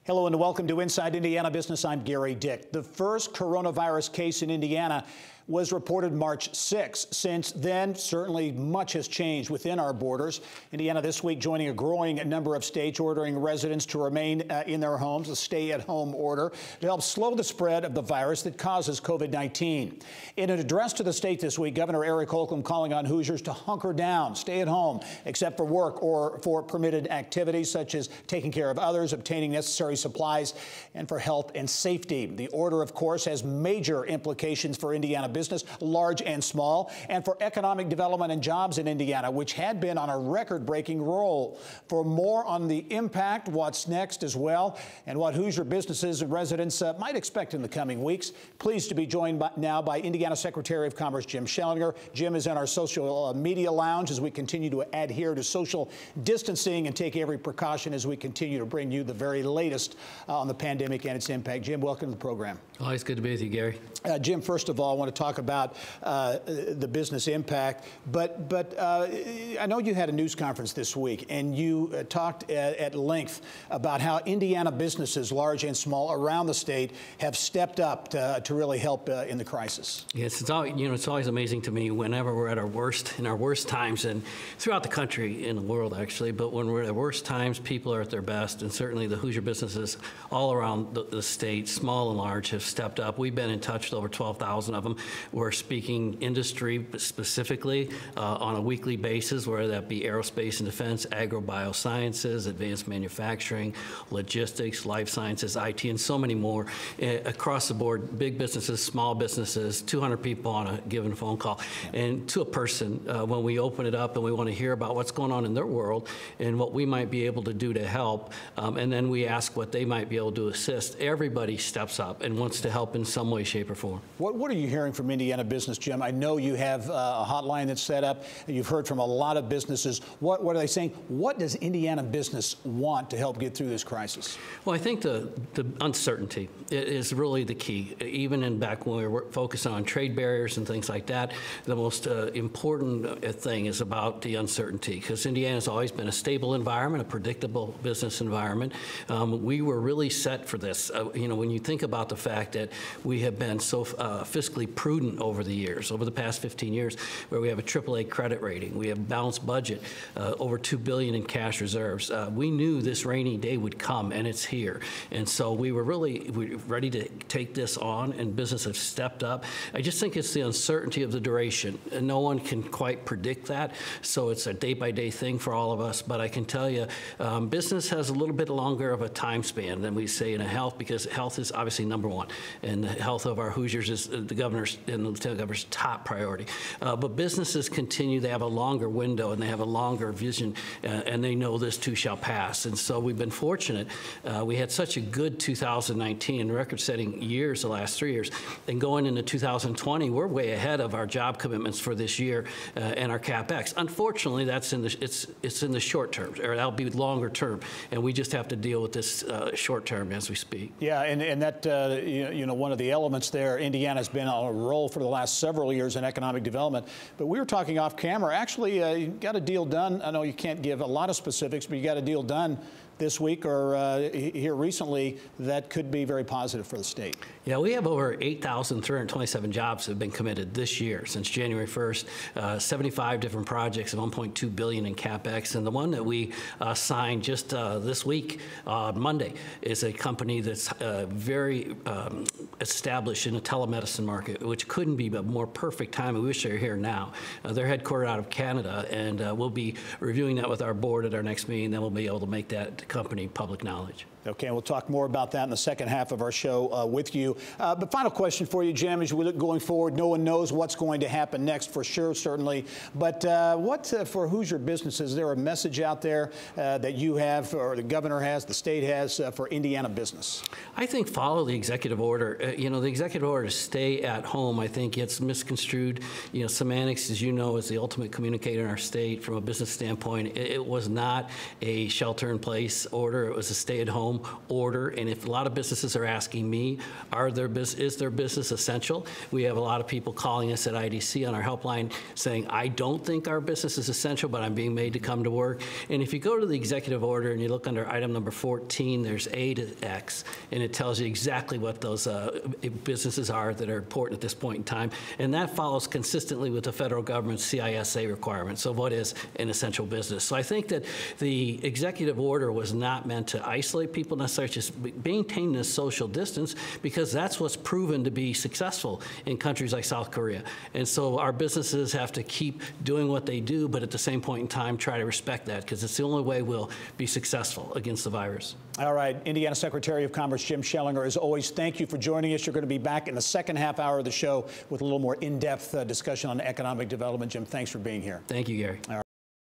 Hello and welcome to Inside Indiana Business. I'm Gary Dick. The first coronavirus case in Indiana was reported March 6. Since then, certainly much has changed within our borders. Indiana this week joining a growing number of states ordering residents to remain in their homes, a stay-at-home order to help slow the spread of the virus that causes COVID-19. In an address to the state this week, Governor Eric Holcomb calling on Hoosiers to hunker down, stay at home, except for work or for permitted activities such as taking care of others, obtaining necessary supplies, and for health and safety. The order, of course, has major implications for Indiana business, large and small, and for economic development and jobs in Indiana, which had been on a record-breaking roll. For more on the impact, what's next as well, and what Hoosier businesses and residents might expect in the coming weeks, pleased to be joined now by Indiana Secretary of Commerce Jim Schellinger. Jim is in our social media lounge as we continue to adhere to social distancing and take every precaution as we continue to bring you the very latest on the pandemic and its impact. Jim, welcome to the program. Always good to be with you, Gary. Jim, first of all, I want to talk about the business impact, but I know you had a news conference this week, and you talked at length about how Indiana businesses, large and small, around the state have stepped up to really help in the crisis. Yes, it's always amazing to me whenever we're at our worst, in our worst times, and throughout the country, in the world actually, but when we're at our worst times, people are at their best, and certainly the Hoosier businesses all around the state, small and large, have stepped up. We've been in touch with over 12,000 of them. We're speaking industry specifically on a weekly basis, whether that be aerospace and defense, agro-biosciences, advanced manufacturing, logistics, life sciences, IT, and so many more across the board, big businesses, small businesses, 200 people on a given phone call. And to a person, when we open it up and we want to hear about what's going on in their world and what we might be able to do to help, and then we ask what they might be able to assist, everybody steps up and wants to help in some way, shape, or form. What are you hearing from Indiana business, Jim? I know you have a hotline that's set up. You've heard from a lot of businesses. What are they saying? What does Indiana business want to help get through this crisis? Well, I think the uncertainty is really the key. Even in back when we were focusing on trade barriers and things like that, the most important thing is about the uncertainty, because Indiana's always been a stable environment, a predictable business environment. We were really set for this. When you think about the fact that we have been so fiscally prudent over the years, over the past 15 years, where we have a AAA credit rating, we have a balanced budget, over $2 billion in cash reserves. We knew this rainy day would come, and it's here. And so we were really ready to take this on, and business have stepped up. I just think it's the uncertainty of the duration. And no one can quite predict that, so it's a day-by-day thing for all of us. But I can tell you, business has a little bit longer of a time span than we say in a health, because health is obviously number one, and the health of our Hoosiers is the governor's and the lieutenant governor's top priority. But businesses continue; they have a longer window and they have a longer vision, and they know this too shall pass. And so we've been fortunate. We had such a good 2019, record-setting years the last 3 years, and going into 2020, we're way ahead of our job commitments for this year and our capex. Unfortunately, that's it's in the short term, or that'll be longer term, and we just have to deal with this short term as we speak. Yeah, and that one of the elements there, Indiana's been on a roll for the last several years in economic development. But we were talking off camera. Actually, you got a deal done. I know you can't give a lot of specifics, but you got a deal done this week or here recently that could be very positive for the state. Yeah, we have over 8,327 jobs that have been committed this year since January 1st, 75 different projects and $1.2 billion in capex. And the one that we signed just this week, Monday, is a company that's very established in the telemedicine market, which couldn't be a more perfect time. We wish they were here now. They're headquartered out of Canada, and we'll be reviewing that with our board at our next meeting. Then we'll be able to make that company public knowledge. Okay, we'll talk more about that in the second half of our show with you. But final question for you, Jim, as we look going forward, no one knows what's going to happen next for sure, certainly. But what for Hoosier businesses, is there a message out there that you have, or the governor has, the state has, for Indiana business? I think follow the executive order. The executive order to stay at home, I think, gets misconstrued. Semantics, as you know, is the ultimate communicator in our state from a business standpoint. It was not a shelter-in-place order. It was a stay-at-home stay-at-home order. And if a lot of businesses are asking me, is their business essential? We have a lot of people calling us at IDC on our helpline saying, I don't think our business is essential, but I'm being made to come to work. And if you go to the executive order and you look under item number 14, there's A to X, and it tells you exactly what those businesses are that are important at this point in time. And that follows consistently with the federal government's CISA requirements. So what is an essential business? So I think that the executive order was not meant to isolate people necessarily, just maintaining a social distance, because that's what's proven to be successful in countries like South Korea. And so our businesses have to keep doing what they do, but at the same point in time, try to respect that, because it's the only way we'll be successful against the virus. All right, Indiana Secretary of Commerce Jim Schellinger, as always, thank you for joining us. You're going to be back in the second half hour of the show with a little more in-depth discussion on economic development. Jim, thanks for being here. Thank you, Gary.